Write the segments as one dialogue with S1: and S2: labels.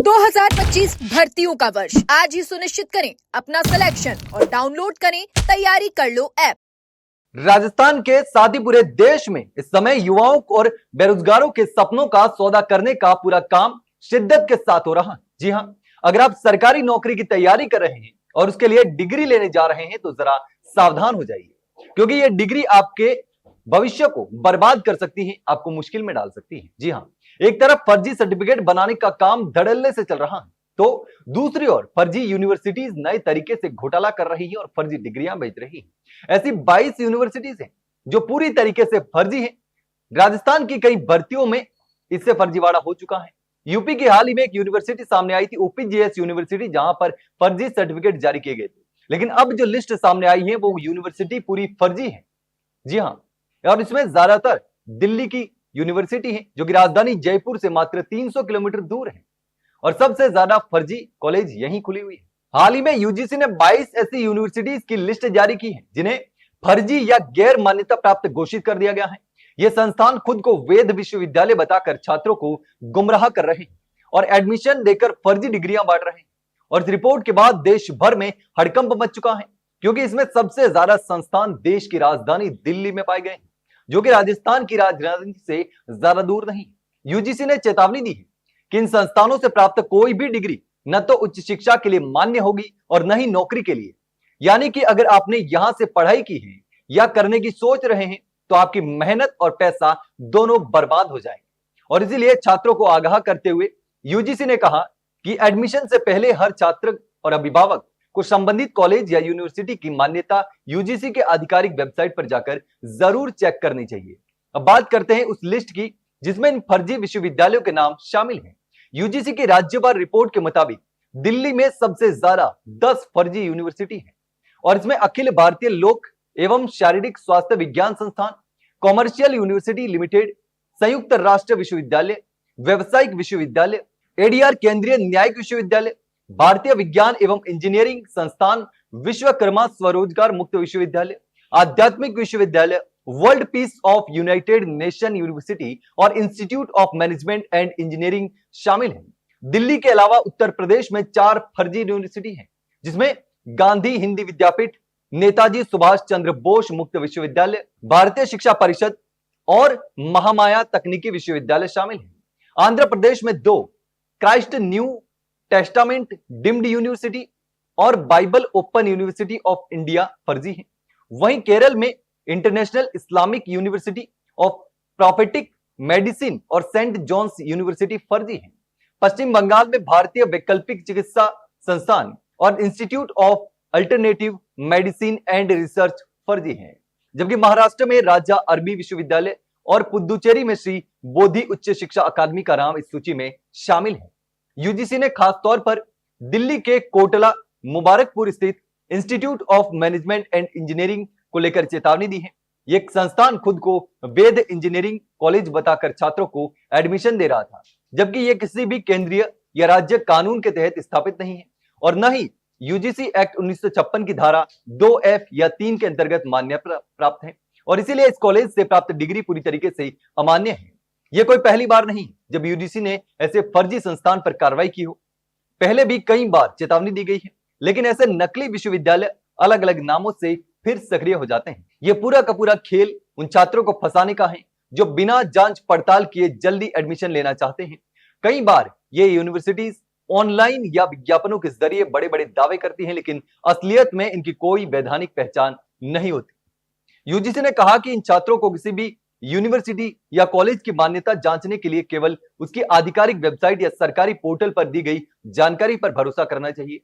S1: 2025 भर्तियों का वर्ष आज ही सुनिश्चित करें अपना सिलेक्शन और डाउनलोड करें तैयारी कर लो ऐप।
S2: राजस्थान के साथ ही पूरे देश में इस समय युवाओं और बेरोजगारों के सपनों का सौदा करने का पूरा काम शिद्दत के साथ हो रहा है। जी हां, अगर आप सरकारी नौकरी की तैयारी कर रहे हैं और उसके लिए डिग्री लेने जा रहे हैं तो जरा सावधान हो जाइए, क्योंकि यह डिग्री आपके भविष्य को बर्बाद कर सकती है, आपको मुश्किल में डाल सकती है। जी हां, एक तरफ फर्जी सर्टिफिकेट बनाने का काम धड़ल्ले से चल रहा है, तो दूसरी ओर फर्जी यूनिवर्सिटीज नए तरीके से घोटाला कर रही है और फर्जी डिग्रियां बेच रही है। ऐसी 22 यूनिवर्सिटीज हैं जो पूरी तरीके से फर्जी हैं। राजस्थान की कई भर्तियों में इससे फर्जीवाड़ा हो चुका है। यूपी की हाल ही में एक यूनिवर्सिटी सामने आई थी, ओपीजीएस यूनिवर्सिटी, जहां पर फर्जी सर्टिफिकेट जारी किए गए थे। लेकिन अब जो लिस्ट सामने आई है वो यूनिवर्सिटी पूरी फर्जी है। जी हाँ, और इसमें ज्यादातर दिल्ली की यूनिवर्सिटी है, जो कि राजधानी जयपुर से मात्र 300 किलोमीटर दूर है, और सबसे ज्यादा फर्जी कॉलेज यहीं खुली हुई है। हाल ही में यूजीसी ने 22 ऐसी यूनिवर्सिटीज की लिस्ट जारी की है जिन्हें फर्जी या गैर मान्यता प्राप्त घोषित कर दिया गया है। ये संस्थान खुद को वेद विश्वविद्यालय बताकर छात्रों को गुमराह कर रहे हैं और एडमिशन देकर फर्जी डिग्रियां बांट रहे हैं। और इस रिपोर्ट के बाद देश भर में हड़कंप मच चुका है, क्योंकि इसमें सबसे ज्यादा संस्थान देश की राजधानी दिल्ली में पाए गए हैं, जो कि राजस्थान की राजधानी से ज्यादा दूर नहीं। यूजीसी ने चेतावनी दी है कि इन संस्थानों से प्राप्त कोई भी डिग्री न तो उच्च शिक्षा के लिए मान्य होगी और न ही नौकरी के लिए। यानी कि अगर आपने यहां से पढ़ाई की है या करने की सोच रहे हैं तो आपकी मेहनत और पैसा दोनों बर्बाद हो जाएंगे। और इसीलिए छात्रों को आगाह करते हुए यूजीसी ने कहा कि एडमिशन से पहले हर छात्र और अभिभावक को संबंधित कॉलेज या यूनिवर्सिटी की मान्यता यूजीसी के आधिकारिक वेबसाइट पर जाकर जरूर चेक करनी चाहिए। अब बात करते हैं उस लिस्ट की जिसमें इन फर्जी विश्वविद्यालयों के नाम शामिल हैं। यूजीसी की राज्यवार रिपोर्ट के मुताबिक दिल्ली में सबसे ज्यादा 10 फर्जी यूनिवर्सिटी है, और इसमें अखिल भारतीय लोक एवं शारीरिक स्वास्थ्य विज्ञान संस्थान, कॉमर्शियल यूनिवर्सिटी लिमिटेड, संयुक्त राष्ट्र विश्वविद्यालय, व्यवसायिक विश्वविद्यालय, एडीआर केंद्रीय न्यायिक विश्वविद्यालय, भारतीय विज्ञान एवं इंजीनियरिंग संस्थान, विश्वकर्मा स्वरोजगार मुक्त विश्वविद्यालय, आध्यात्मिक विश्वविद्यालय, world peace of united nation university और institute of management and engineering शामिल है। दिल्ली के अलावा उत्तर प्रदेश में 4 फर्जी यूनिवर्सिटी हैं, जिसमें गांधी हिंदी विद्यापीठ, नेताजी सुभाष चंद्र बोस मुक्त विश्वविद्यालय, भारतीय शिक्षा परिषद और महामाया तकनीकी विश्वविद्यालय शामिल है। आंध्र प्रदेश में 2 Christ new testament deemed university और bible open university of India फर्जी है। वहीं केरल में international islamic university of prophetic medicine और सेंट जॉन्स यूनिवर्सिटी फर्जी है। पश्चिम बंगाल में भारतीय वैकल्पिक चिकित्सा संस्थान और institute of alternative medicine and research फर्जी है। जबकि महाराष्ट्र में राजा अरबी विश्वविद्यालय और पुदुचेरी में श्री बोधि उच्च शिक्षा अकादमी का नाम इस सूची में शामिल है। यूजीसी ने खास तौर पर दिल्ली के कोटला मुबारकपुर स्थित institute of management and engineering को लेकर चेतावनी दी है। ये संस्थान खुद को वेद इंजीनियरिंग कॉलेज बताकर छात्रों को एडमिशन दे रहा था, जबकि यह किसी भी केंद्रीय या राज्य कानून के तहत स्थापित नहीं है और न ही यूजीसी एक्ट 1956 की धारा 2F या 3 के अंतर्गत मान्यता प्राप्त है, और इसीलिए इस कॉलेज से प्राप्त डिग्री पूरी तरीके से अमान्य है। यह कोई पहली बार नहीं जब यूजीसी ने ऐसे फर्जी संस्थान पर कार्रवाई की हो। पहले भी कई बार चेतावनी दी गई है, लेकिन ऐसे नकली विश्वविद्यालय अलग अलग नामों से फिर सक्रिय हो जाते हैं। यह पूरा का पूरा खेल उन छात्रों को फंसाने का है जो बिना जांच पड़ताल किए जल्दी एडमिशन लेना चाहते हैं। कई बार ये यूनिवर्सिटीज ऑनलाइन या विज्ञापनों के जरिए बड़े बड़े दावे करती हैं, लेकिन असलियत में इनकी कोई वैधानिक पहचान नहीं होती। यूजीसी ने कहा कि इन छात्रों को किसी भी यूनिवर्सिटी या कॉलेज की मान्यता जांचने के लिए केवल उसकी आधिकारिक वेबसाइट या सरकारी पोर्टल पर दी गई जानकारी पर भरोसा करना चाहिए।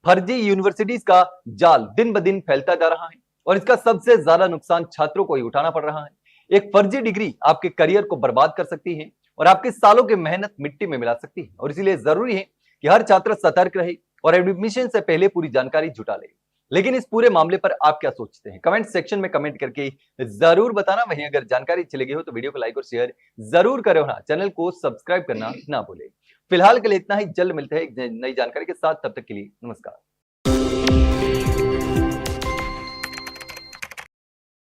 S2: फर्जी यूनिवर्सिटीज का जाल दिन ब दिन फैलता जा रहा है और इसका सबसे ज्यादा नुकसान छात्रों को ही उठाना पड़ रहा है। एक फर्जी डिग्री आपके करियर को बर्बाद कर सकती है और आपके सालों की मेहनत मिट्टी में मिला सकती है, और इसीलिए जरूरी है कि हर छात्र सतर्क रहे और एडमिशन से पहले पूरी जानकारी जुटा ले। लेकिन इस पूरे मामले पर आप क्या सोचते हैं? कमेंट सेक्शन में कमेंट करके जरूर बताना। वहीं अगर जानकारी अच्छी लगी हो तो वीडियो को लाइक और शेयर जरूर करें, ना चैनल को सब्सक्राइब करना ना भूले। फिलहाल के लिए इतना ही, जल्द मिलते हैं एक नई जानकारी के साथ, तब तक के लिए नमस्कार।